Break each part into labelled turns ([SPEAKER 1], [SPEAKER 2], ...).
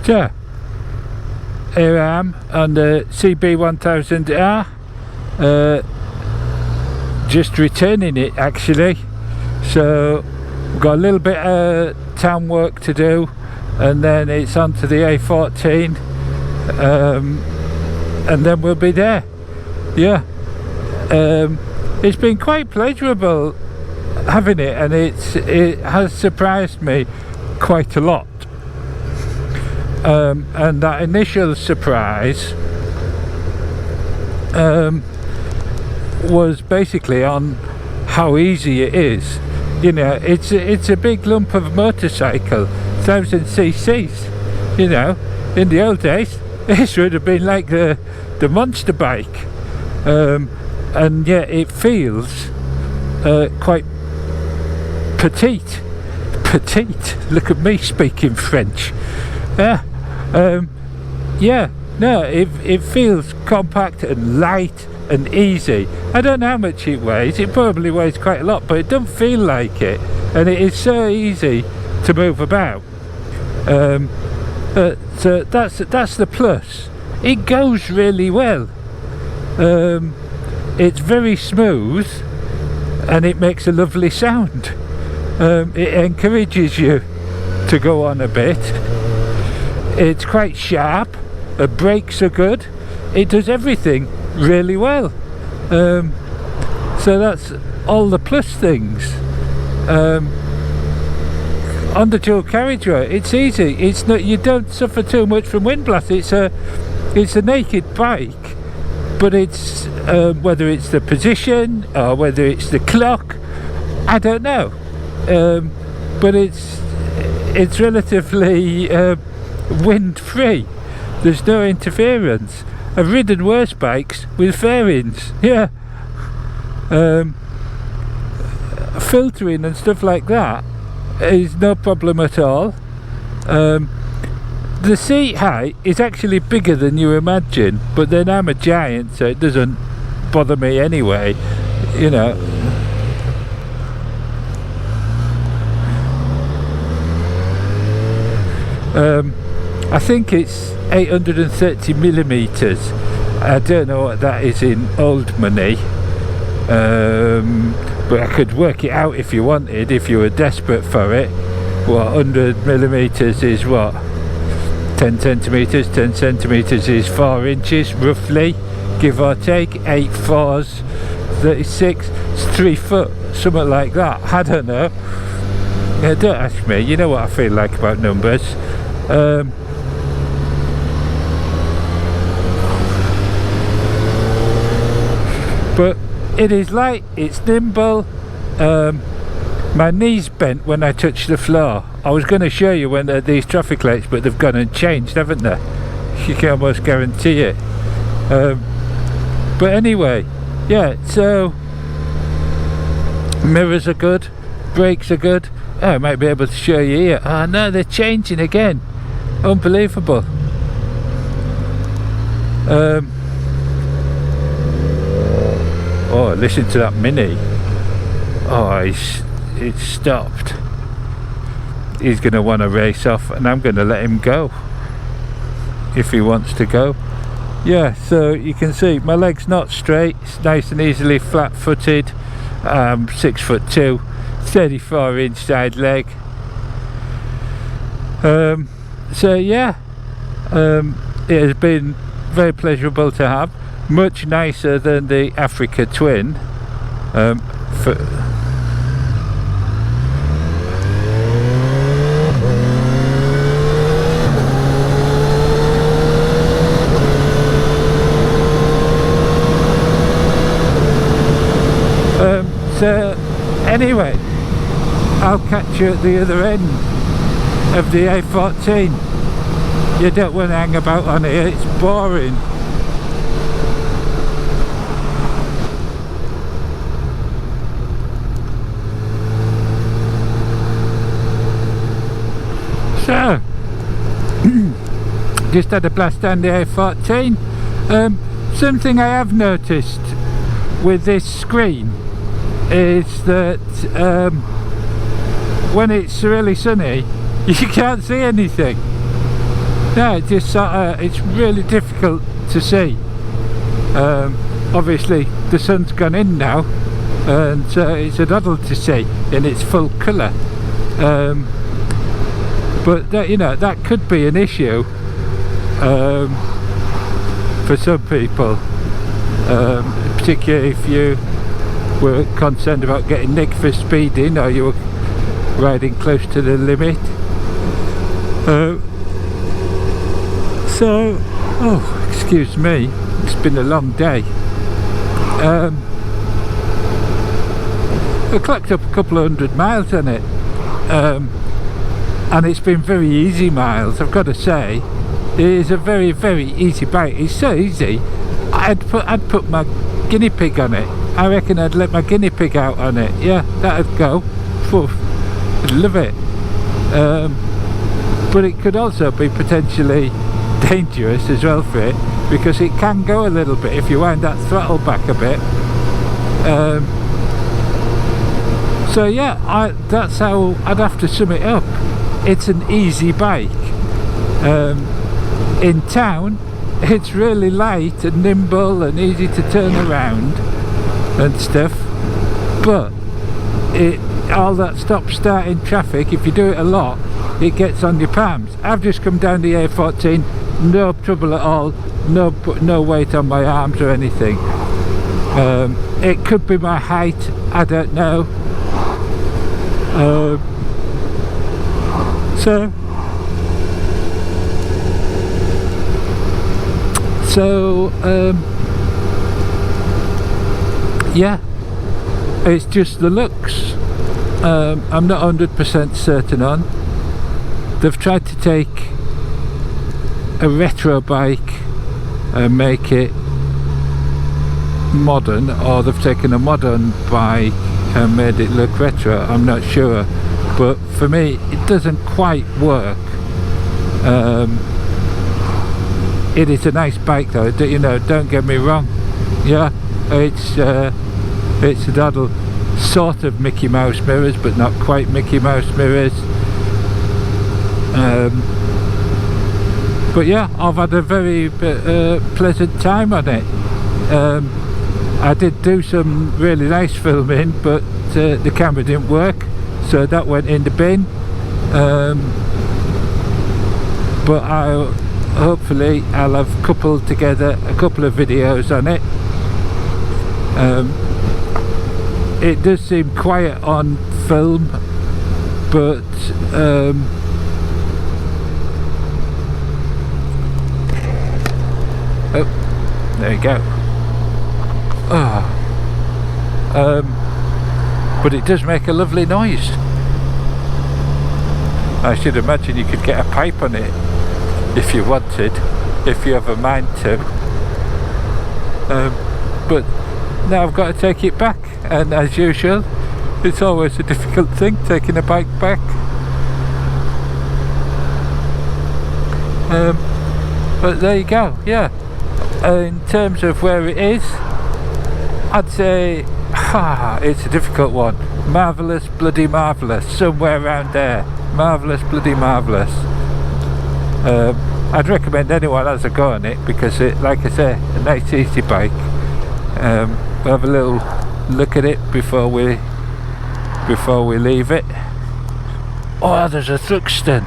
[SPEAKER 1] So here I am on the CB1000R, just returning it actually. So we've got a little bit of town work to do, and then it's on to the A14, and then we'll be there. Yeah, it's been quite pleasurable having it, and it has surprised me quite a lot. And that initial surprise was basically on how easy it is. You know, it's a big lump of motorcycle, 1000 cc's. You know, in the old days this would have been like the monster bike, and yet it feels quite petite. Look at me speaking French. Yeah, no, it feels compact and light and easy. I don't know how much it weighs. It probably weighs quite a lot, but it doesn't feel like it, and it is so easy to move about. So that's the plus. It goes really well. It's very smooth, and it makes a lovely sound. It encourages you to go on a bit. It's quite sharp. The brakes are good. It does everything really well. So that's all the plus things. On the dual carriageway, it's easy. It's not. You don't suffer too much from wind blast. It's a naked bike, but it's whether it's the position or whether it's the clock, I don't know. But it's relatively wind free. There's no interference. I've ridden worse bikes with fairings. Yeah, filtering and stuff like that is no problem at all. The seat height is actually bigger than you imagine, but then I'm a giant, so it doesn't bother me anyway, you know. I think it's 830 millimeters. I don't know what that is in old money, but I could work it out if you wanted, if you were desperate for it. What 100 millimeters is what? 10 centimeters. 10 centimeters is 4 inches roughly, give or take. 8 4s, 36. It's 3 foot, something like that. I don't know. Yeah, don't ask me. You know what I feel like about numbers. But it is light, it's nimble. My knees bent when I touched the floor. I was going to show you when these traffic lights, but they've gone and changed, haven't they? You can almost guarantee it. But anyway, yeah, so mirrors are good, brakes are good. Oh, I might be able to show you here. Oh no, they're changing again. Unbelievable. Oh, listen to that Mini. Oh, it's stopped. He's going to want to race off, and I'm going to let him go if he wants to go. Yeah, so you can see my leg's not straight. It's nice and easily flat-footed. 6'2", 34-inch side leg. So yeah, it has been very pleasurable to have. Much nicer than the Africa Twin. So anyway, I'll catch you at the other end of the A14. You don't want to hang about on here, it's boring. So, just had a blast down the A14. Something I have noticed with this screen is that when it's really sunny, you can't see anything. No, it just it's really difficult to see. Obviously the sun's gone in now, and it's a doddle to see in its full colour. But that, you know, that could be an issue for some people, particularly if you were concerned about getting nicked for speeding, or you were riding close to the limit. So, oh, excuse me, it's been a long day. I clocked up a couple of 100 miles on it, and it's been very easy miles, I've got to say. It is a very, very easy bike. It's so easy, I'd put my guinea pig on it. I reckon I'd let my guinea pig out on it. Yeah, that'd go. Oof, I'd love it. But it could also be potentially dangerous as well for it, because it can go a little bit if you wind that throttle back a bit. So yeah, that's how I'd have to sum it up. It's an easy bike. In town it's really light and nimble and easy to turn around and stuff, but all that stop start in traffic, if you do it a lot, it gets on your palms. I've just come down the A14, no trouble at all, no weight on my arms or anything. It could be my height, I don't know. Yeah, it's just the looks. I'm not 100% certain on. They've tried to take a retro bike and make it modern, or they've taken a modern bike and made it look retro. I'm not sure, but for me it doesn't quite work. It is a nice bike though, you know, don't get me wrong. Yeah, it's a doddle. Sort of Mickey Mouse mirrors, but not quite Mickey Mouse mirrors. But yeah, I've had a very pleasant time on it. I did do some really nice filming, but the camera didn't work, so that went in the bin. But hopefully I'll have coupled together a couple of videos on it. It does seem quiet on film, but oh, there you go. But it does make a lovely noise. I should imagine you could get a pipe on it if you wanted, if you have a mind to. But now I've got to take it back, and as usual it's always a difficult thing taking a bike back. But there you go. Yeah, in terms of where it is, I'd say it's a difficult one. Marvellous, bloody marvellous, somewhere around there. Marvellous, bloody marvellous. I'd recommend anyone has a go on it, because it, like I say, a nice easy bike. We'll have a little look at it before we leave it. Oh, there's a Thruxton.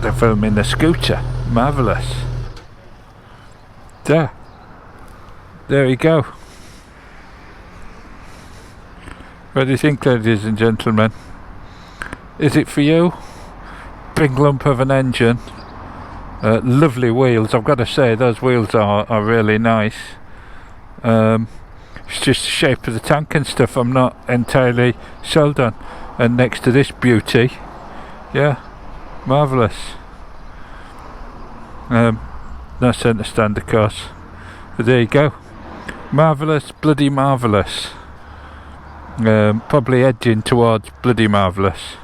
[SPEAKER 1] They're filming the scooter. Marvellous. There you go. What do you think, ladies and gentlemen? Is it for you? Big lump of an engine. Lovely wheels. I've got to say, those wheels are really nice. It's just the shape of the tank and stuff I'm not entirely sold on. And next to this beauty, yeah, marvellous. No centre stand, of course, but there you go. Marvellous, bloody marvellous. Probably edging towards bloody marvellous.